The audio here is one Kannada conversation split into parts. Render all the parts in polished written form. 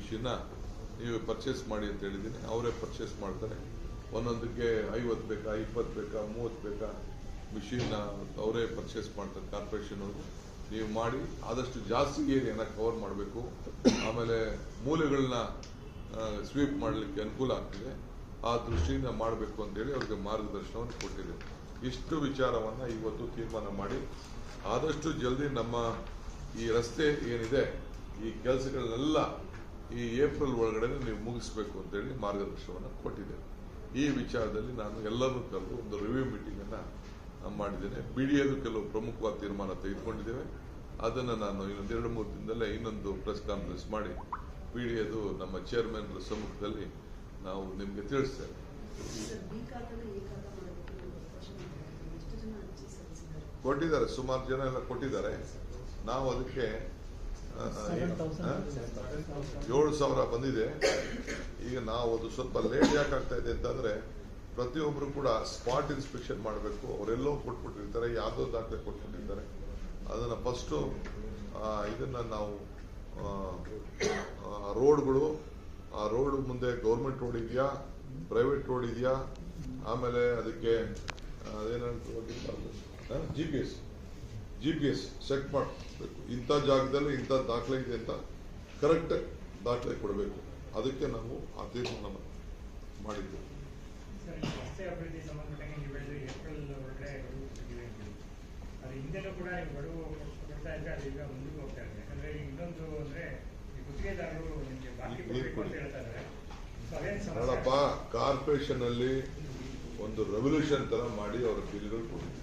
ಮಿಷಿನ್ನ ನೀವು ಪರ್ಚೇಸ್ ಮಾಡಿ ಅಂತ ಹೇಳಿದ್ದೀನಿ. ಅವರೇ ಪರ್ಚೇಸ್ ಮಾಡ್ತಾರೆ. ಒಂದೊಂದಕ್ಕೆ 50 ಬೇಕಾ, 20 ಬೇಕಾ, 30 ಬೇಕಾ ಮಿಷಿನ್ನ ಅವರೇ ಪರ್ಚೇಸ್ ಮಾಡ್ತಾರೆ ಕಾರ್ಪೊರೇಷನ್ ಅವರು. ನೀವು ಮಾಡಿ ಆದಷ್ಟು ಜಾಸ್ತಿ ಏರಿಯಾನ ಕವರ್ ಮಾಡಬೇಕು. ಆಮೇಲೆ ಮೂಲೆಗಳನ್ನ ಸ್ವೀಪ್ ಮಾಡಲಿಕ್ಕೆ ಅನುಕೂಲ ಆಗ್ತಿದೆ. ಆ ದೃಷ್ಟಿಯಿಂದ ಮಾಡಬೇಕು ಅಂತೇಳಿ ಅವ್ರಿಗೆ ಮಾರ್ಗದರ್ಶನವನ್ನು ಕೊಟ್ಟಿದೆ. ಇಷ್ಟು ವಿಚಾರವನ್ನು ಇವತ್ತು ತೀರ್ಮಾನ ಮಾಡಿ ಆದಷ್ಟು ಜಲ್ದಿ ನಮ್ಮ ಈ ರಸ್ತೆ ಏನಿದೆ ಈ ಕೆಲಸಗಳನ್ನೆಲ್ಲ ಈ ಏಪ್ರಿಲ್ ಒಳಗಡೆ ನೀವು ಮುಗಿಸ್ಬೇಕು ಅಂತೇಳಿ ಮಾರ್ಗದರ್ಶನವನ್ನು ಕೊಟ್ಟಿದೆ. ಈ ವಿಚಾರದಲ್ಲಿ ನಾನು ಎಲ್ಲರೂ ಕರೆದು ಒಂದು ರಿವ್ಯೂ ಮೀಟಿಂಗನ್ನು ಮಾಡಿದ್ದೇನೆ. BDAದು ಕೆಲವು ಪ್ರಮುಖವಾದ ತೀರ್ಮಾನ ತೆಗೆದುಕೊಂಡಿದ್ದೇವೆ. ಅದನ್ನು ನಾನು ಇನ್ನೊಂದು 2-3 ದಿನದಲ್ಲೇ ಇನ್ನೊಂದು ಪ್ರೆಸ್ ಕಾನ್ಫರೆನ್ಸ್ ಮಾಡಿ BDAದು ನಮ್ಮ ಚೇರ್ಮನ್ ಸಮ್ಮುಖದಲ್ಲಿ ನಾವು ನಿಮಗೆ ತಿಳಿಸ್ತೇವೆ. ಕೊಟ್ಟಿದ್ದಾರೆ, ಸುಮಾರು ಜನ ಎಲ್ಲ ಕೊಟ್ಟಿದ್ದಾರೆ. ನಾವು ಅದಕ್ಕೆ 7,000 ಬಂದಿದೆ. ಈಗ ನಾವು ಅದು ಸ್ವಲ್ಪ ಲೇಟ್ ಯಾಕೆ ಆಗ್ತಾ ಇದೆ ಅಂತಂದ್ರೆ ಪ್ರತಿಯೊಬ್ಬರು ಕೂಡ ಸ್ಪಾಟ್ ಇನ್ಸ್ಪೆಕ್ಷನ್ ಮಾಡಬೇಕು. ಅವರೆಲ್ಲೋ ಕೊಟ್ಬಿಟ್ಟಿರ್ತಾರೆ, ಯಾವುದೋ ದಾಖಲೆ ಕೊಟ್ಬಿಟ್ಟಿರ್ತಾರೆ. ಅದನ್ನು ಫಸ್ಟು ಇದನ್ನು ನಾವು ರೋಡ್ಗಳು, ಆ ರೋಡ್ ಮುಂದೆ ಗೌರ್ಮೆಂಟ್ ರೋಡ್ ಇದೆಯಾ, ಪ್ರೈವೇಟ್ ರೋಡ್ ಇದೆಯಾ, ಆಮೇಲೆ ಅದಕ್ಕೆ GPS ಚೆಕ್ ಮಾಡಬೇಕು. ಇಂಥ ಜಾಗದಲ್ಲಿ ಇಂಥ ದಾಖಲೆ ಇದೆ ಅಂತ ಕರೆಕ್ಟ್ ದಾಖಲೆ ಕೊಡಬೇಕು. ಅದಕ್ಕೆ ನಾವು ಆ ತೀರ್ಮಾನ ಮಾಡಿದ್ದು. ನೋಡಪ್ಪ, ಕಾರ್ಪೊರೇಷನ್ ಅಲ್ಲಿ ಒಂದು ರೆವಲ್ಯೂಷನ್ ತರ ಮಾಡಿ ಅವರ ಬಿಲ್ಗಳು ಕೊಟ್ಟಿದ್ದೀವಿ.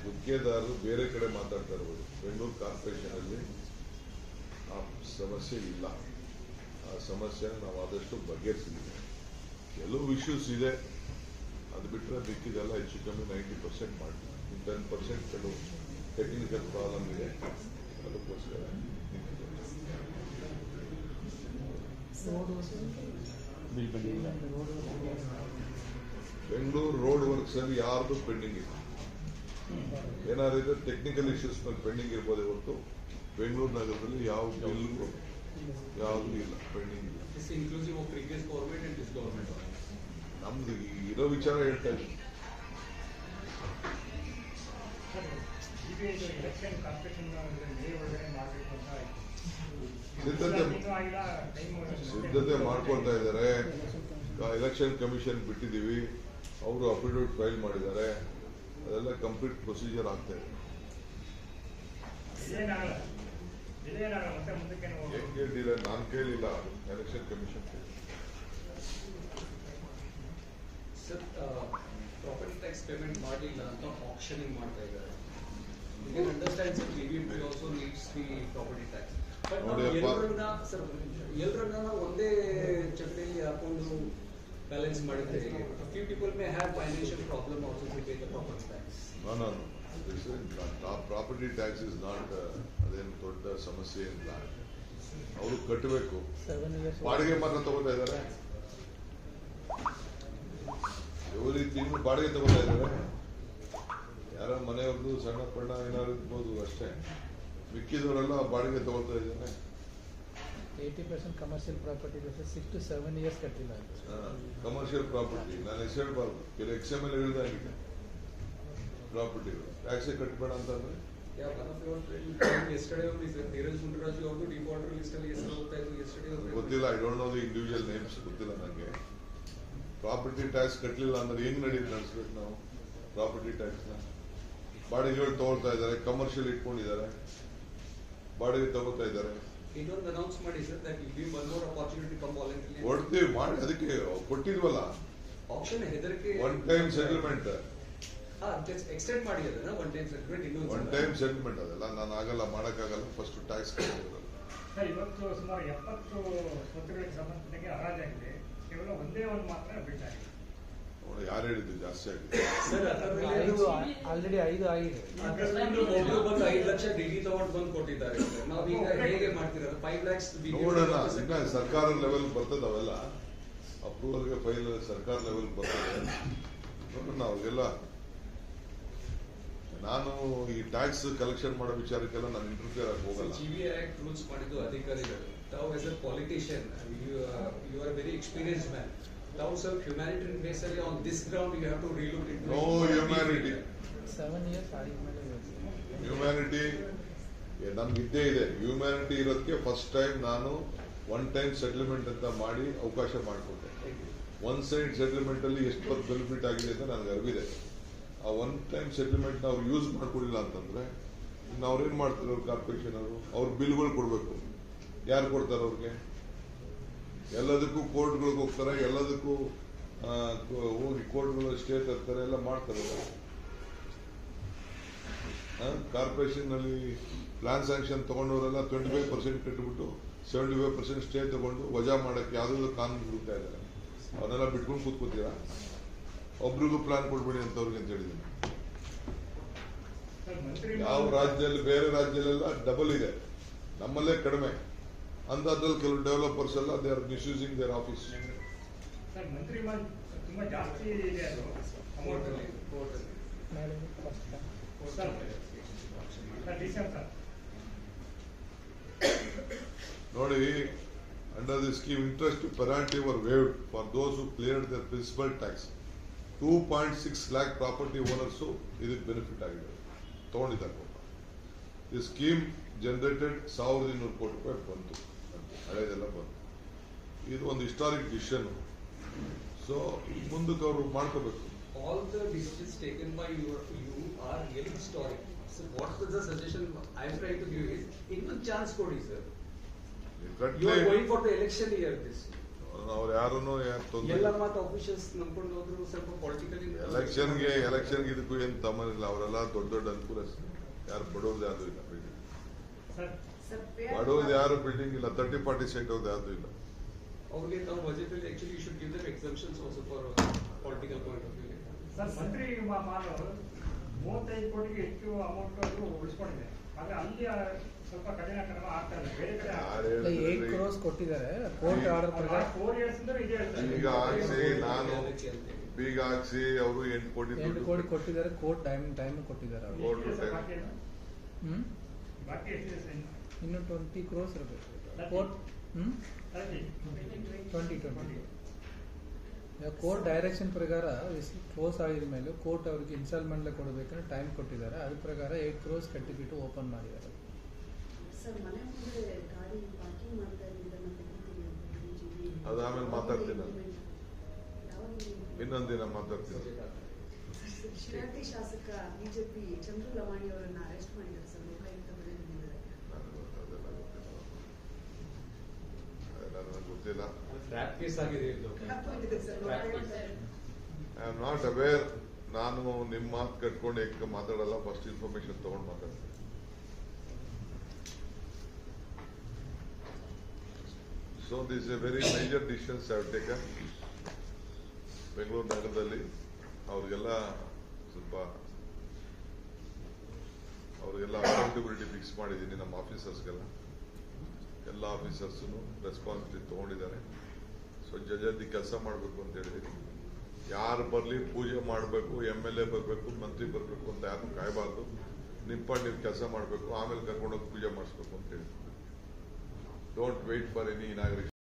ಗುತ್ತಿಗೆದಾರರು ಬೇರೆ ಕಡೆ ಮಾತಾಡ್ತಾ ಇರ್ಬೋದು. ಬೆಂಗಳೂರು ಕಾರ್ಪೊರೇಷನ್ ಅಲ್ಲಿ ಆ ಸಮಸ್ಯೆ ಇಲ್ಲ. ಆ ಸಮಸ್ಯೆನ ನಾವು ಆದಷ್ಟು ಬಗೆಹರಿಸಿದ್ದೀವಿ. ಕೆಲವು ಇಶ್ಯೂಸ್ ಇದೆ, ಅದು ಬಿಟ್ಟರೆ ಮಿಕ್ಕಿದೆಲ್ಲ ಹೆಚ್ಚು ಕಮ್ಮಿ 90% ಮಾಡ್ತೀವಿ. 10% ಕೆಲವು ಟೆಕ್ನಿಕಲ್ ಪ್ರಾಬ್ಲಮ್ ಇದೆ, ಅದಕ್ಕೋಸ್ಕರ ಬೆಂಗಳೂರು ರೋಡ್ ವರ್ಕ್ಸ್ ಅಲ್ಲಿ ಯಾರ್ದು ಪೆಂಡಿಂಗ್ ಇಲ್ಲ. ಏನಾದ್ರು ಇದೆ ಟೆಕ್ನಿಕಲ್ ಇಶ್ಯೂಸ್ ಮೇಲೆ ಪೆಂಡಿಂಗ್ ಇರ್ಬೋದು. ಇವತ್ತು ಬೆಂಗಳೂರು ನಗರದಲ್ಲಿ ಯಾವ ಬಿಲ್ಗೂ ಯಾವುದು ಇಲ್ಲ, ಪೆಂಡಿಂಗ್ ಇಲ್ಲ. ನಮ್ದು ಇರೋ ವಿಚಾರ ಹೇಳ್ತಾ ಇದ್ದೀವಿ. ಸಿದ್ಧತೆ ಮಾಡ್ಕೊಳ್ತಾ ಇದ್ದಾರೆ. ಎಲೆಕ್ಷನ್ ಕಮಿಷನ್ ಬಿಟ್ಟಿದ್ದೀವಿ, ಅವರು ಅಫಿಡವಿಟ್ ಫೈಲ್ ಮಾಡಿದ್ದಾರೆ. ಅದೆಲ್ಲ ಕಂಪ್ಲೀಟ್ ಪ್ರೊಸೀಜರ್ ಆಗ್ತಾ ಇದೆ. ನಾನು ಕೇಳಿಲ್ಲ, election commission property tax payment ಮಾಡಲಿಲ್ಲ ಅಂತ ಆಕ್ಷನಿಂಗ್ ಮಾಡ್ತಾ ಇದ್ದಾರೆ. You can understand that BBMP also needs the property tax. But ಎಲ್ಲರನ್ನ ನಾವು ಒಂದೇ ಚಕ್ರೆಯಲ್ಲಿ ಹಾಕೊಂಡು ಬ್ಯಾಲೆನ್ಸ್ ಮಾಡಿದ್ರೆ few people may have financial problem also to pay the property tax. No. Property tax is not ಅದೇನು ದೊಡ್ಡ ಸಮಸ್ಯೆ ಇಲ್ಲ. ಅವರು ಕಟ್ಟಬೇಕು. ಬಾಡಿಗೆ ಮಾತ್ರ ತಗೋತಾ ಇದ್ದಾರೆ. ಏಳು ತಿಂಗಳು ಬಾಡಿಗೆ ತಗೋತಾ ಇದ್ದಾರೆ. ಯಾರ ಮನೆಯವ್ರದ್ದು ಸಣ್ಣ ಪಣ್ಣ ಏನಾದ್ರು ಇರ್ಬೋದು ಅಷ್ಟೇ. ಮಿಕ್ಕಿದವರೆಲ್ಲ ಬಾಡಿಗೆ ತಗೊಳ್ತಾ ಇದ್ದಾರೆ. 80% ಕಮರ್ಷಿಯಲ್ ಪ್ರಾಪರ್ಟಿ 6 to 7 years ಕಟ್ಟಿಲ್ಲ. ಕಮರ್ಷಿಯಲ್ ಪ್ರಾಪರ್ಟಿ ನಾನು ಹೆಸರು ಹೇಳ್ಬಾರ್ದು, ಕೆಲವು XML ಹೇಳಿದಾಗಿದೆ. ಪ್ರಾಪರ್ಟಿಗಳು ಟ್ಯಾಕ್ಸೇ ಕಟ್ಟಬೇಡ ಅಂತಂದ್ರೆ ಗೊತ್ತಿಲ್ಲ. I don't know the individual names, ಗೊತ್ತಿಲ್ಲ ನನಗೆ. ಪ್ರಾಪರ್ಟಿ ಟ್ಯಾಕ್ಸ್ ಕಟ್ಟಲಿಲ್ಲ ಅಂದ್ರೆ ಹೆಂಗ್ ನಡೆಸ್ಬೇಕು ನಾವು ಪ್ರಾಪರ್ಟಿ ಟ್ಯಾಕ್ಸ್ನ? ಬಾಡಿಗೆಗಳು ತಗೊಳ್ತಾ ಇದ್ದಾರೆ, ಕಮರ್ಷಿಯಲ್ ಇಟ್ಕೊಂಡಿದ್ದಾರೆ, ಬಾಡಿಗೆ ತಗೋತಾ ಇದ್ದಾರೆ. ಕೊಡ್ತೀವಿ ಮಾಡಿ, ಅದಕ್ಕೆ ಕೊಟ್ಟಿದ್ವಲ್ಲ one time settlement. One time settlement ಅದೆಲ್ಲ ನಾನು ಆಗಲ್ಲ, ಮಾಡಕ್ಕಾಗಲ್ಲ. ಫಸ್ಟ್ ಟ್ಯಾಕ್ಸ್ ಕಟ್ಟಿರೋದು. ಇವತ್ತು ಸುಮಾರು 70 ಸ್ವತ್ತುಗಳಿಗೆ ಸಂಬಂಧಪಟ್ಟಂಗೆ ಹರಾಜಾಗಿದೆ. ಕೇವಲ ಒಂದೇ ಒಂದು ಮಾತ್ರ ಬಿಟ್ಟಾಗಿದೆ. ಯಾರು ಹೇಳಿದ್ದು ಜಾಸ್ತಿ ಆಗಿದೆ? ಆಲ್ರೆಡಿ 5 ಆಗಿದೆ. 5 ಲಕ್ಷ ಡಿಗ್ರಿ ತಗೊಂಡು ಬಂದು ಕೊಟ್ಟಿದ್ದಾರೆ. ನಾವೀಗ ಹೇಗೆ ಮಾಡ್ತಿರೋದು? 5 lakhs ನೋಡೋಣ. ಇನ್ನ ಸರ್ಕಾರ ಲೆವೆಲ್ ಬರ್ತದೆ, ಅವೆಲ್ಲ ಅಪ್ರೂವಲ್ಗೆ ಫೈಲ್ ಸರ್ಕಾರ ಲೆವೆಲ್ ಬರ್ತದೆ. ನೋಡೋಣ. ಅವಾಗೆಲ್ಲ ನಾನು ಈ ಟ್ಯಾಕ್ಸ್ ಕಲೆಕ್ಷನ್ ಮಾಡೋ ವಿಚಾರಕ್ಕೆಲ್ಲ ನಾನು ಇಂಟರ್ಫಿಯರ್ ಆಗಿ ಹೋಗಲ್ಲ. GBI Act ರೂಲ್ಸ್ ಮಾಡಿದ್ದು ಅಧಿಕಾರಿಗಳು. ತಾವು as a politician you are very experience man. ತಾವು ಸ್ವಲ್ಪ ಹ್ಯುಮ್ಯಾನಿಟೇರಿಯನ್ ಬೇಸ್ ಅಲ್ಲಿ on this ground you have to relook it. No humanity. 7 years ಆದ್ಮೇಲೆ ಹ್ಯುಮ್ಯಾನಿಟಿ ನಮ್ಗೆ ಇದ್ದೇ ಇದೆ. ಹ್ಯುಮ್ಯಾನಿಟಿ ಇರೋದಕ್ಕೆ ಫಸ್ಟ್ ಟೈಮ್ ನಾನು ಒನ್ ಟೈಮ್ ಸೆಟಲ್ಮೆಂಟ್ ಅಂತ ಮಾಡಿ ಅವಕಾಶ ಮಾಡಿಕೊಟ್ಟೆ. ಒನ್ ಸೈಡ್ ಸೆಟಲ್ಮೆಂಟ್ ಅಲ್ಲಿ ಎಷ್ಟು ಬೆನಿಫಿಟ್ ಆಗಿದೆ ಅಂತ ನನಗೆ ಅರಿವಿದೆ. ಆ ಒನ್ ಟೈಮ್ ಸೆಟಲ್ಮೆಂಟ್ ನಾವು ಯೂಸ್ ಮಾಡ್ಕೊಡಿಲ್ಲ ಅಂತಂದ್ರೆ ಇನ್ನು ಅವ್ರೇನ್ ಮಾಡ್ತಾರೆ? ಅವ್ರು ಕಾರ್ಪೊರೇಷನ್ ಅವರು ಅವ್ರ ಬಿಲ್ಗಳು ಕೊಡಬೇಕು. ಯಾರು ಕೊಡ್ತಾರೆ ಅವ್ರಿಗೆ? ಎಲ್ಲದಕ್ಕೂ ಕೋರ್ಟ್ಗಳಿಗೆ ಹೋಗ್ತಾರೆ, ಎಲ್ಲದಕ್ಕೂ ಹೋಗಿ ಕೋರ್ಟ್ಗಳು ಸ್ಟೇ ತರ್ತಾರೆ, ಎಲ್ಲ ಮಾಡ್ತಾರೆ. ಕಾರ್ಪೊರೇಷನ್ ನಲ್ಲಿ ಪ್ಲಾನ್ ಸ್ಯಾಂಕ್ಷನ್ ತಗೊಂಡವರೆಲ್ಲ 25% ಕಟ್ಟಿಬಿಟ್ಟು 75% ಸ್ಟೇ ತಗೊಂಡು ವಜಾ ಮಾಡಕ್ಕೆ ಯಾವುದೋ ಕಾನೂನು ಹುಡುಕ್ತಾ ಇದ್ದಾರೆ. ಅವನ್ನೆಲ್ಲ ಬಿಟ್ಕೊಂಡು ಕೂತ್ಕೋತೀರಾ? ಒಬ್ರಿಗೂ ಪ್ಲಾನ್ ಕೊಡ್ಬೇಡಿ ಅಂತವ್ರಿಗೆ ಅಂತ ಹೇಳಿದ್ದೀನಿ. ಯಾವ ರಾಜ್ಯದಲ್ಲಿ ಬೇರೆ ರಾಜ್ಯದಲ್ಲೆಲ್ಲ ಡಬಲ್ ಇದೆ, ನಮ್ಮಲ್ಲೇ ಕಡಿಮೆ. ಅಂಥದ್ರಲ್ಲಿ ಕೆಲವು ಡೆವಲಪರ್ಸ್ ಎಲ್ಲ they are misusing their office. Sir ಮಂತ್ರಿ ತುಂಬಾ ಜಾಸ್ತಿ ಇದೆ ಅದು ಅಮೌಂಟ್ ಮೇಲೆ ಫಸ್ಟ್ ಸರ್ ಡಿಸೆಂಬರ್ ನೋಡಿ, under the scheme interest penalty were waived for those who cleared their principal tax. 2.6 lakh property owners ಇದಕ್ಕೆ ಬೆನಿಫಿಟ್ ಆಗಿದೆ, ತಗೊಂಡಿದ್ದಾರೆ. ಈ ಸ್ಕೀಮ್ ಜನರೇಟೆಡ್ 1200 ಕೋಟಿ ರೂಪಾಯಿ ಬಂತು, ಹಳೆದೆಲ್ಲ ಬಂತು. ಇದು ಒಂದು ಹಿಸ್ಟಾರಿಕ್ ಡಿಸಿಷನ್. ಸೊ ಮುಂದಕ್ಕೆ ಅವರು ಮಾಡ್ಕೋಬೇಕು. All the decisions taken by you are really historic. So what is the suggestion I am trying to give is, ಇನ್ನೊಂದು ಚಾನ್ಸ್ ಕೊಡಿ sir. You are going for the election year this. ಅವ್ರು ಯಾರನ್ನು ತೊಂದರೆ ಎಲ್ಲ ಮಾತು ಆಫೀಷಿಯಲ್ಸ್ ನಂಬ್ಕೊಂಡು ಹೋದ್ರು ಸ್ವಲ್ಪ ಪೊಲಿಟಿಕಲಿ ಎಲೆಕ್ಷನ್ಗೆ ಇದಕ್ಕೂ ಏನು ತಮ್ಮನಿಲ್ಲ. ಅವರೆಲ್ಲ ದೊಡ್ಡ ದೊಡ್ಡ ಅನುಕೂಲ. ಯಾರು ಬಡವ್ರದ್ದು ಯಾವ್ದು ಇಲ್ಲ ಬಿಲ್ಡಿಂಗ್, ಬಡವ್ರದ್ದು ಯಾರು ಬಿಲ್ಡಿಂಗ್ ಇಲ್ಲ. 30-40 ಸೈಟ್ ಅವ್ರದ್ದು ಯಾವ್ದು ಇಲ್ಲ. ಅವ್ರಿಗೆ ತಾವು ಬಜೆಟ್ ಅಲ್ಲಿ actually you should give them exemptions also for political point of view. Sir ಮಂತ್ರಿ ಮಾಲು 35 ಕೋಟಿಗೆ ಹೆಚ್ಚು ಅಮೌಂಟ್ ಅದು ಉಳಿಸ್ಕೊಂಡಿದೆ. ಆದ್ರೆ ಅಲ್ಲಿ ಸ್ವಲ್ಪ ಕಠಿಣ ಕ್ರಮ ಆಗ್ತಾ ಇದೆ. ಬೇರೆ ಕಡೆ ಯಾರು 8 crores ಕೊಟ್ಟಿದ್ದಾರೆ ಕೋರ್ಟ್ ಆರ್ಡರ್ ಪ್ರಕಾರ. 4 years ಇಂದ ಇದೆ ಹೇಳ್ತಾರೆ. ಈಗ ಹಾಕ್ಸಿ ನಾನು ಬೀಗ ಹಾಕ್ಸಿ ಅವರು 8 ಕೋಟಿ 8 ಕೋಟಿ ಕೊಟ್ಟಿದ್ದಾರೆ. ಕೋರ್ಟ್ ಟೈಮ್ ಕೊಟ್ಟಿದ್ದಾರೆ ಅವರು. ಕೋರ್ಟ್ ಎಷ್ಟು ಬಾಕಿ ಇದೆ? ಬಾಕಿ ಎಷ್ಟಿದೆ ಸರ್? ಇನ್ನು 20 crores ಇರಬೇಕು ಕೋರ್ಟ್. 20 ಕೋರ್ಟ್ ಡೈರೆಕ್ಷನ್ ಪ್ರಕಾರ ಕ್ಲೋಸ್ ಆಗಿದ ಮೇಲೆ ಕೋರ್ಟ್ ಅವರಿಗೆ ಇನ್ಸ್ಟಾಲ್ಮೆಂಟ್ ಕೊಡಬೇಕಂದ್ರೆ ಟೈಮ್ ಕೊಟ್ಟಿದ್ದಾರೆ. ಅದ್ರ ಪ್ರಕಾರ 8 crores ಕಟ್ಟಿಬಿಟ್ಟು ಓಪನ್ ಮಾಡಿದ್ದಾರೆ. ಸರ್ ಮನೆ ಮುಂದೆ ಗಾಡಿ ಪಾರ್ಕಿಂಗ್ ಮಾಡ್ತಾ ಇದ್ದಿದ್ದನ್ನ ತೆಗಿತೀವಿ. ಅದು ಆಮೇಲೆ ಮಾತಾಡ್ತೀನಿ ನಾನು. ಇನ್ನೊಂದು ದಿನ ಮಾತಾಡ್ತೀನಿ. ಶಿರಾಟಿ ಶಾಸಕ ಬಿಜೆಪಿ ಚಂದ್ರು ಲಮಾಣಿ ಅವರನ್ನ ಅರೆಸ್ಟ್ ಮಾಡಿದ್ದಾರೆ ಸರ್. ಲೋಕಾಯುಕ್ತ ಬಳಿ ಬಂದಿದ್ದಾರೆ. ಅದೆಲ್ಲ ನನಗೆ ಗೊತ್ತಿಲ್ಲ. ಟ್ರ್ಯಾಪ್ ಕೇಸ್ ಆಗಿದೆ ಇದು. ತಪ್ಪಾಗಿದೆ sir. Lokayukta I am not aware. ನಾನು ನಿಮ್ಮ ಮಾತು ಕಟ್ಕೊಂಡು ಏಕ ಮಾತಾಡಲ್ಲ. ಫಸ್ಟ್ ಇನ್ಫಾರ್ಮೇಶನ್ ತಗೊಂಡು ಮಾತಾಡ್ತೀನಿ. So this A very major decisions have taken. Bengaluru ನಗರದಲ್ಲಿ ಅವ್ರಿಗೆಲ್ಲ ಅಕೌಂಟಬಿಲಿಟಿ ಫಿಕ್ಸ್ ಮಾಡಿದ್ದೀನಿ. ನಮ್ಮ ಆಫೀಸರ್ಸ್ಗೆಲ್ಲ ಎಲ್ಲ ಆಫೀಸರ್ಸು ರೆಸ್ಪಾನ್ಸಿಬಿಲಿಟಿ ತಗೊಂಡಿದ್ದಾರೆ. ಸೊ ಜಜದಿ ಕೆಲಸ ಮಾಡಬೇಕು ಅಂತ ಹೇಳಿದ್ದೀನಿ. ಯಾರು ಬರಲಿ ಪೂಜೆ ಮಾಡಬೇಕು, MLA ಬರಬೇಕು, ಮಂತ್ರಿ ಬರಬೇಕು ಅಂತ ಯಾರು ಕಾಯಬಾರ್ದು. ನೀವು ಕೆಲಸ ಮಾಡಬೇಕು, ಆಮೇಲೆ ಕರ್ಕೊಂಡೋಗಿ ಪೂಜೆ ಮಾಡಿಸ್ಬೇಕು ಅಂತ ಹೇಳಿ. Don't wait for any inauguration.